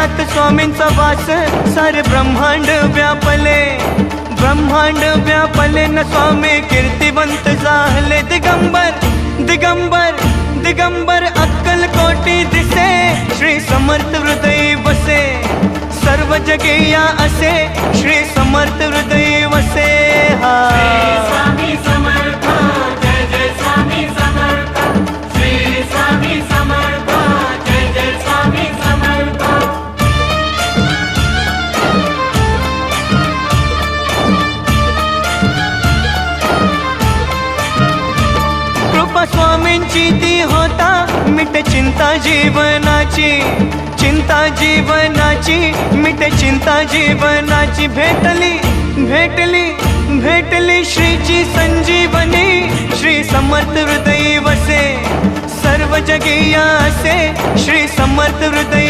हृदयात स्वामींचा वास सारे ब्रह्मांड व्यापले, ब्रह्मांड व्यापले न स्वामी कीर्तिवंत झाले। दिगंबर दिगंबर दिगंबर अक्कल कोटी दिसे, श्री समर्थ हृदय वसे, सर्व जगे या असे श्री समर्थ हृदय वसे। हा स्वामी समर्थ, जय जय स्वामी समर्थ, श्री स्वामी समर्थ, जय जय स्वामी समर्थ। कृपा स्वामींची ती होता मिटे चिंता जीवनाची, चिंता जीवनाची मिटे चिंता जीवनाची। भेटली भेटली भेटली श्रीची संजीवनी, श्री समर्थ हृदय वसे, सर्व जगे या असे श्री समर्थ हृदय